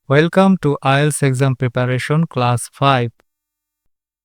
Welcome to IELTS exam preparation class 5।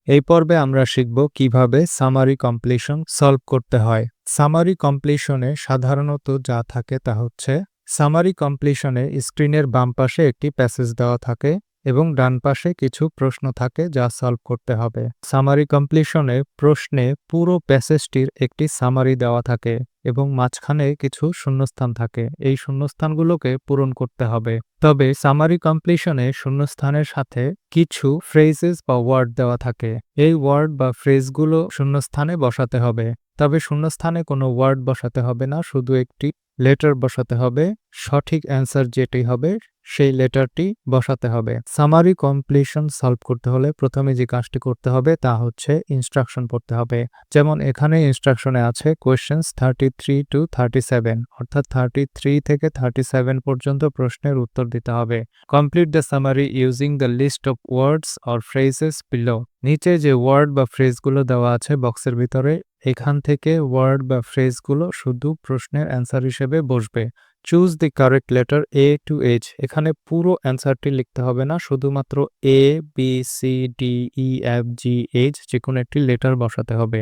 এই পর্বে আমরা শিখব কিভাবে সামারি কমপ্লিশন সলভ করতে হয়। সামারি কমপ্লিশনে সাধারণত যা থাকে তা হচ্ছে সামারি কমপ্লিশনে স্ক্রিনের বাম পাশে একটি প্যাসেজ দেওয়া থাকে এবং ডান পাশে কিছু প্রশ্ন থাকে যা সলভ করতে হবে। সামারি কমপ্লিশনে প্রশ্নে পুরো প্যাসেজটির একটি সামারি দেওয়া থাকে এবং মাঝখানে কিছু শূন্যস্থান থাকে। এই শূন্যস্থানগুলোকে পূরণ করতে হবে। তবে সামারি কমপ্লিশনে শূন্যস্থানের সাথে কিছু ফ্রেজেস বা ওয়ার্ড দেওয়া থাকে। এই ওয়ার্ড বা ফ্রেজগুলো শূন্যস্থানে বসাতে হবে। তবে শূন্যস্থানে কোনো ওয়ার্ড বসাতে হবে না, শুধু একটি লেটার বসাতে হবে। সঠিক অ্যান্সার যেটি হবে সেই লেটারটি বসাতে হবে। সামারি কমপ্লিশন সলভ করতে হলে প্রথমে যে কাজটি করতে হবে তা হচ্ছে ইনস্ট্রাকশন পড়তে হবে। যেমন এখানে ইনস্ট্রাকশনে আছে কোয়েশ্চেন্স 33 টু 37, অর্থাৎ 33 থেকে 37 পর্যন্ত প্রশ্নের উত্তর দিতে হবে। Complete the summary using the list of words or phrases below. নিচে যে ওয়ার্ড বা ফ্রেজগুলো দেওয়া আছে বক্সের ভিতরে, এখান থেকে ওয়ার্ড বা ফ্রেজগুলো শুধু প্রশ্নের অ্যান্সার হিসেবে বসবে। Choose the correct letter A to H. এখানে পুরো অ্যান্সারটি লিখতে হবে না, শুধুমাত্র A, B, C, D, E, F, G, H যে কোনো একটি লেটার বসাতে হবে।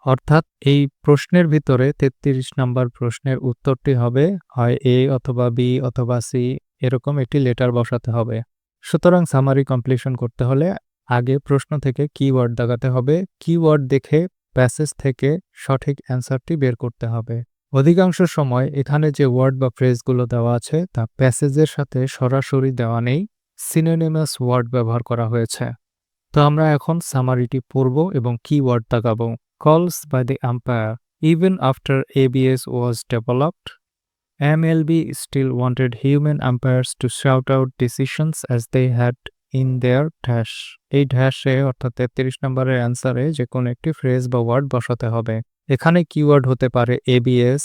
অর্থাৎ এই প্রশ্নের ভিতরে 33 নাম্বার প্রশ্নের উত্তরটি হবে হয় এ অথবা বি অথবা সি, এরকম একটি লেটার বসাতে হবে। সুতরাং সামারি কমপ্লিশন করতে হলে আগে প্রশ্ন থেকে কিওয়ার্ড দাগাতে হবে। কিওয়ার্ড দেখে প্যাসেজ থেকে সঠিক অ্যান্সারটি বের করতে হবে। অধিকাংশ সময় এখানে যে ওয়ার্ড বা ফ্রেজগুলো দেওয়া আছে তা প্যাসেজের সাথে সরাসরি দেওয়া নেই, সিনোনিমাস ওয়ার্ড ব্যবহার করা হয়েছে। তো আমরা এখন সামারিটি পড়ব এবং keyword দাগাবো। Calls by the umpire. Even after ABS was developed, MLB still wanted human umpires to shout out decisions as they had in their dash. এই ড্যাশে অর্থাৎ 33 নম্বরের অ্যান্সারে যে কোনো একটি ফ্রেজ বা ওয়ার্ড বসাতে হবে। এখানে কিওয়ার্ড হতে পারে এবিএস,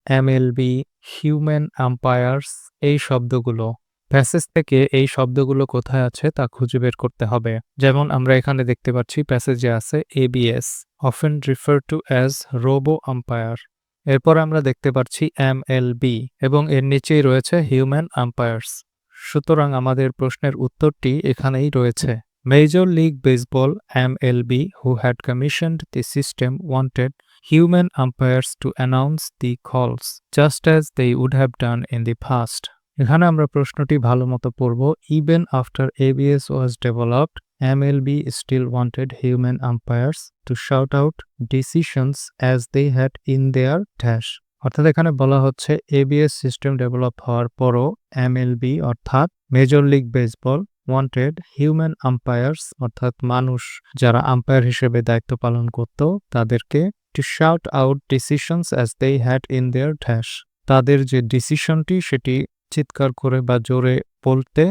এমএলবি, হিউম্যান আম্পায়ার্স, এই শব্দগুলো। প্যাসেজ থেকে এই শব্দগুলো কোথায় আছে তা খুঁজে বের করতে হবে। যেমন আমরা এখানে দেখতে পাচ্ছি প্যাসেজে আছে ABS, often referred to as robo umpire। এরপর আমরা দেখতে পাচ্ছি এমএলবি এবং এর নিচেই রয়েছে হিউম্যান আম্পায়ার্স। সুতরাং আমাদের প্রশ্নের উত্তরটি এখানেই রয়েছে। Major league baseball MLB, who had commissioned the system, wanted human umpires to announce the calls, just as they would have done in the past. এখানে আমরা প্রশ্নটি ভালো মতো পড়ব। Even after ABS was developed, MLB still wanted human umpires to shout out decisions as they had in their dash। অর্থাৎ এখানে বলা হচ্ছে এবিএস সিস্টেম ডেভেলপ হওয়ার পরও MLB অর্থাৎ major league baseball wanted human umpires অর্থাৎ মানুষ যারা আম্পায়ার হিসেবে দায়িত্ব পালন করত তাদেরকে to shout out decisions as they had in their dash, তাদের যে ডিসিশনটি সেটি চিৎকার করে বা জোরে বলতে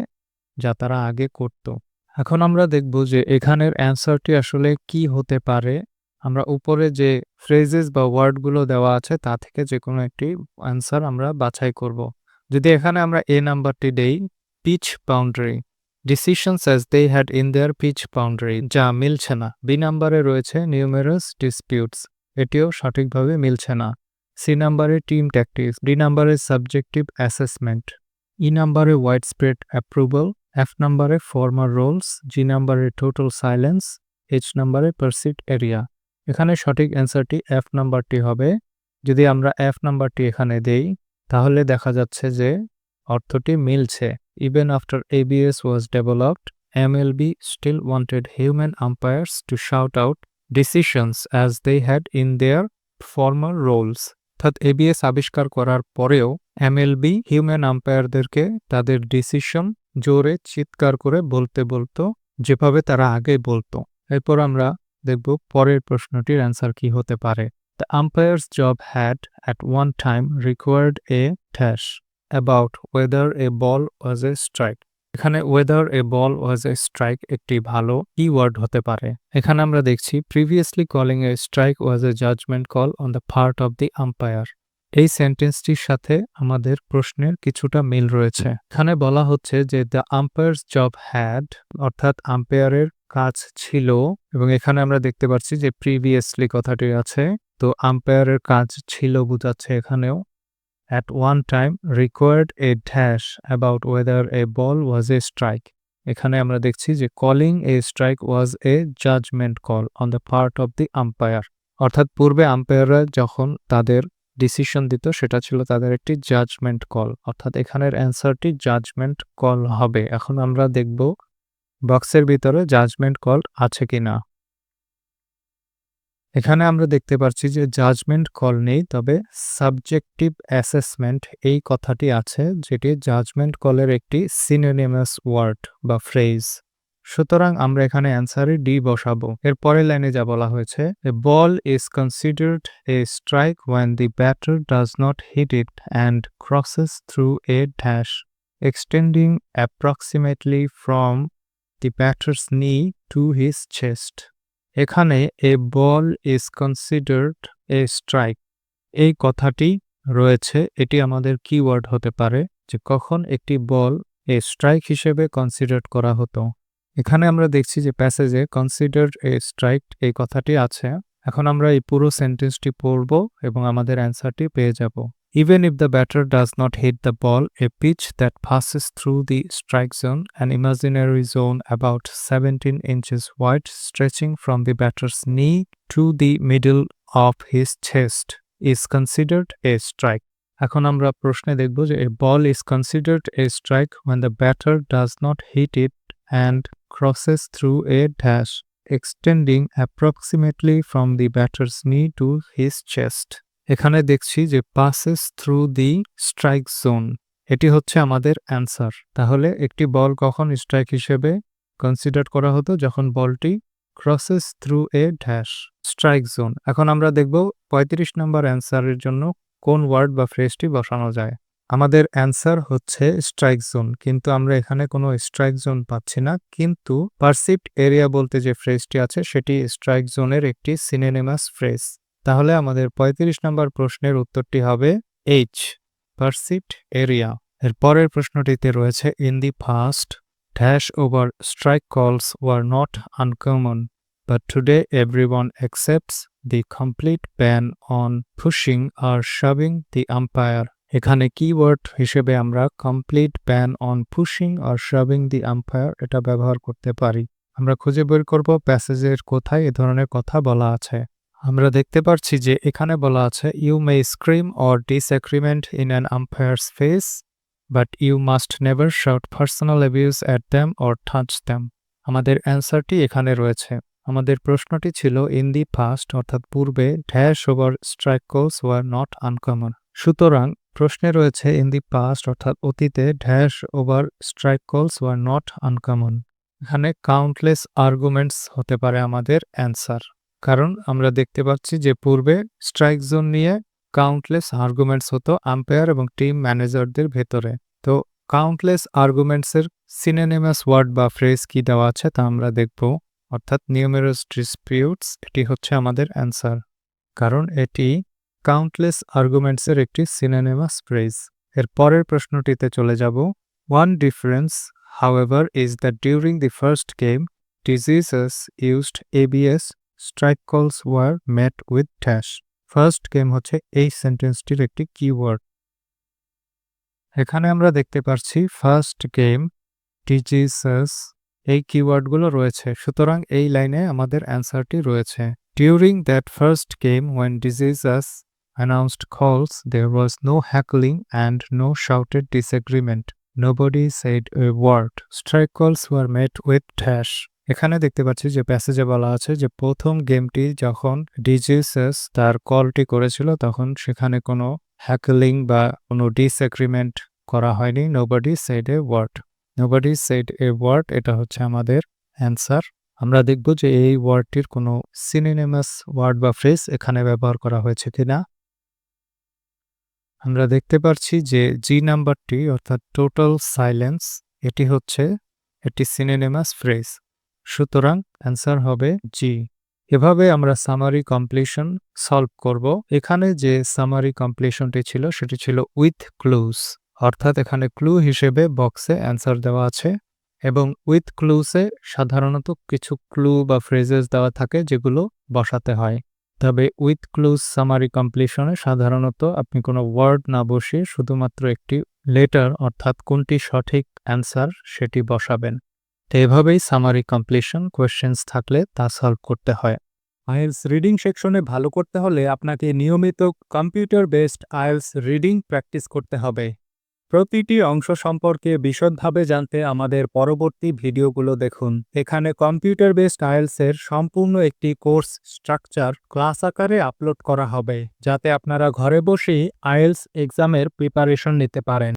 যা তারা আগে করত। এখন আমরা দেখব যে এখানের অ্যান্সারটি আসলে কি হতে পারে। আমরা উপরে যে ফ্রেজেস বা ওয়ার্ডগুলো দেওয়া আছে তা থেকে যে কোনো একটি অ্যান্সার আমরা বাছাই করব। যদি এখানে আমরা এ নাম্বারটি দেই, pitch boundary, decisions as they had in their pitch boundary, যা মিলছে না। বি নাম্বারে রয়েছে নিউমেরাস ডিসপিউটস, এটিও সঠিকভাবে মিলছে না। সি নাম্বারে টিম ট্যাকটিক্স, ডি নাম্বারে সাবজেক্টিভ অ্যাসেসমেন্ট, ই নাম্বারে ওয়াইড স্প্রেড অ্যাপ্রুভাল, এফ নাম্বারে ফর্মার রোলস, জি নাম্বারে টোটাল সাইলেন্স, এইচ নাম্বারে পারসিড এরিয়া। এখানে সঠিক অ্যান্সারটি এফ নাম্বারটি হবে। যদি আমরা এফ নাম্বারটি এখানে দেই তাহলে দেখা যাচ্ছে যে অর্থটি মিলছে। Even after ABS was developed, MLB still wanted human umpires to shout out decisions as they had in their former roles। অর্থাৎ এবিএস আবিষ্কার করার পরেও এমএলবি হিউম্যান আম্পায়ারদেরকে তাদের ডিসিশন জোরে চিৎকার করে বলতে বলতো যেভাবে তারা আগে বলতো। এরপর আমরা দেখব পরের প্রশ্নটির অ্যান্সার কি হতে পারে। The umpire's job had at one time required a dash about whether a ball was a strike। এখানে whether a ball was a strike একটি ভালো কিওয়ার্ড হতে পারে। এখানে আমরা দেখছি previously calling a strike was a judgment call on the part of the umpire। এই সেন্টেন্সটির সাথে আমাদের প্রশ্নের কিছুটা মিল রয়েছে। এখানে বলা হচ্ছে যে দ্য আম্পায়ার্স জব হ্যাড অর্থাৎ আম্পায়ারের কাজ ছিল, এবং এখানে আমরা দেখতে পাচ্ছি যে প্রিভিয়াসলি কথাটি আছে, তো আম্পায়ারের কাজ ছিল বোঝাচ্ছে এখানেও। at one time required a dash about whether a ball was a strike. এখানে আমরা দেখছি যে calling a strike was a judgment call on the part of the umpire. অর্থাৎ পূর্বে আম্পায়াররা যখন তাদের ডিসিশন দিত সেটা ছিল তাদের একটি জাজমেন্ট কল, অর্থাৎ এখানের অ্যান্সারটি জাজমেন্ট কল হবে। এখন আমরা দেখব বক্সের ভিতরে জাজমেন্ট কল আছে কিনা। এখানে আমরা দেখতে পাচ্ছি যে জাজমেন্ট কল নেই, তবে সাবজেক্টিভ অ্যাসেসমেন্ট এই কথাটি আছে, যেটি জাজমেন্ট কলের একটি সিনোনিমাস ওয়ার্ড বা ফ্রেজ। সুতরাং আমরা এখানে অ্যান্সারে ডি বসাবো। এর পরের লাইনে যা বলা হয়েছে, a ball is considered a strike when the batter does not hit it and crosses through a dash extending approximately from the batter's knee to his chest. এখানে a ball is considered a strike এই কথাটি রয়েছে, এটি আমাদের keyword হতে পারে যে কখন একটি বল এ স্ট্রাইক হিসেবে কনসিডার করা হতো। এখানে আমরা দেখছি যে প্যাসেজে কনসিডার্ড এ স্ট্রাইক এই কথাটি আছে। এখন আমরা এই পুরো সেন্টেন্সটি পড়ব এবং আমাদের অ্যান্সারটি পেয়ে যাব। Even if the batter does not hit the ball, a pitch that passes through the strike zone, an imaginary zone about 17 inches wide, stretching from the batter's knee to the middle of his chest, is considered a strike. এখন আমরা প্রশ্নে দেখব যে a ball is considered a strike when the batter does not hit it and crosses through a dash, extending approximately from the batter's knee to his chest. এখানে দেখছি যে passes through the strike zone, এটি হচ্ছে আমাদের answer. তাহলে একটি বল কখন strike হিসেবে কনসিডার করা হতো, যখন বলটি crosses through a dash strike zone। এখন আমরা দেখব 35 নম্বর অ্যান্সারের জন্য কোন ওয়ার্ড বা ফ্রেজটি বসানো যায়। আমাদের অ্যান্সার হচ্ছে স্ট্রাইক জোন, কিন্তু আমরা এখানে কোনো স্ট্রাইক জোন পাচ্ছি না, কিন্তু পারসিভড এরিয়া বলতে যে ফ্রেজটি আছে সেটি স্ট্রাইক জোনের একটি সিনোনিমাস ফ্রেজ। তাহলে আমাদের 35 নম্বর প্রশ্নের উত্তরটি হবে এইচ, পারসিভড এরিয়া। এর পরের প্রশ্নটিতে রয়েছে, in the past dash over strike calls were not uncommon, but today everyone accepts the complete ban on pushing or shoving the umpire. এখানে কিওয়ার্ড হিসেবে আমরা complete ban on pushing or shoving the umpire এটা ব্যবহার করতে পারি। আমরা খুঁজে বের করব প্যাসেজের কোথায় এ ধরনের কথা বলা আছে। আমরা দেখতে পাচ্ছি যে এখানে বলা আছে, you may scream or disagreement in an umpire's face, but you must never shout personal abuse at them or touch them. আমাদের অ্যান্সারটি এখানে রয়েছে। আমাদের প্রশ্নটি ছিল ইন দি পাস্ট অর্থাৎ পূর্বে dash over strike calls were not uncommon. সুতরাং প্রশ্নে রয়েছে ইন দি পাস্ট অর্থাৎ অতীতে dash over strike calls were not uncommon. এখানে কাউন্টলেস আর্গুমেন্টস হতে পারে আমাদের অ্যান্সার, কারণ আমরা দেখতে পাচ্ছি যে পূর্বে স্ট্রাইক জোন নিয়ে কাউন্টলেস আর্গুমেন্টস হতো আম্পায়ার এবং টিম ম্যানেজারদের ভেতরে। তো কাউন্টলেস আর্গুমেন্টসের সিনোনিমাস ওয়ার্ড বা ফ্রেজ কি দেওয়া আছে তা আমরা দেখব, অর্থাৎ নিউমেরাস ডিসপিউটস, এটি হচ্ছে আমাদের অ্যান্সার, কারণ এটি কাউন্টলেস আর্গুমেন্টসের একটি সিনোনিমাস ফ্রেজ। এর পরের প্রশ্নটিতে চলে যাব। One difference however is that during the first game diseases used ABS strike calls were met with dash. First game হচ্ছে এই সেন্টেন্সটির একটি কিওয়ার্ড। এখানে আমরা দেখতে পাচ্ছি ফার্স্ট গেম, ডিজিজেস, এই কিওয়ার্ডগুলো রয়েছে। সুতরাং এই লাইনে আমাদের অ্যান্সারটি রয়েছে। During that first game when diseases announced calls, there was no heckling and no shouted disagreement. Nobody said a word. Strike calls were met with dash. এখানে দেখতে পাচ্ছি যে প্যাসেজে বলা আছে যে প্রথম গেমটি যখন ডিজিজেস তার কলটি করেছিল তখন সেখানে কোনো হ্যাকলিং বা কোনো ডিসএগ্রিমেন্ট করা হয়নি। Nobody said a word. Nobody said a word, এটা হচ্ছে আমাদের অ্যান্সার। আমরা দেখব যে এই ওয়ার্ডটির কোনো সিনোনিমাস ওয়ার্ড বা ফ্রেজ এখানে ব্যবহার করা হয়েছে কিনা। আমরা দেখতে পাচ্ছি যে জি নাম্বারটি অর্থাৎ টোটাল সাইলেন্স, এটি হচ্ছে একটি সিনোনিমাস ফ্রেজ। সুতরাং অ্যান্সার হবে জি। এভাবে আমরা সামারি কমপ্লিশন সলভ করব। এখানে যে সামারি কমপ্লিশনটি ছিল সেটি ছিল উইথ ক্লুজ, অর্থাৎ এখানে ক্লু হিসেবে বক্সে অ্যান্সার দেওয়া আছে এবং উইথ ক্লুসে সাধারণত কিছু ক্লু বা ফ্রেজেস দেওয়া থাকে যেগুলো বসাতে হয়। তবে উইথ ক্লুজ সামারি কমপ্লিশনে সাধারণত আপনি কোনো ওয়ার্ড না বসিয়ে শুধুমাত্র একটি লেটার অর্থাৎ কোনটি সঠিক অ্যান্সার সেটি বসাবেন। তো এভাবেই সামারি কমপ্লিশন কোয়েশ্চেন্স থাকলে তা সলভ করতে হয়। আইএলস রিডিং সেকশনে ভালো করতে হলে আপনাকে নিয়মিত computer based IELTS reading practice করতে হবে। প্রতিটি অংশ সম্পর্কে বিশদভাবে জানতে আমাদের পরবর্তী ভিডিওগুলো দেখুন। এখানে কম্পিউটার বেসড আইএলস এর সম্পূর্ণ একটি কোর্স স্ট্রাকচার ক্লাস আকারে আপলোড করা হবে, যাতে আপনারা ঘরে বসেই আইএলস এক্সামের প্রিপারেশন নিতে পারেন।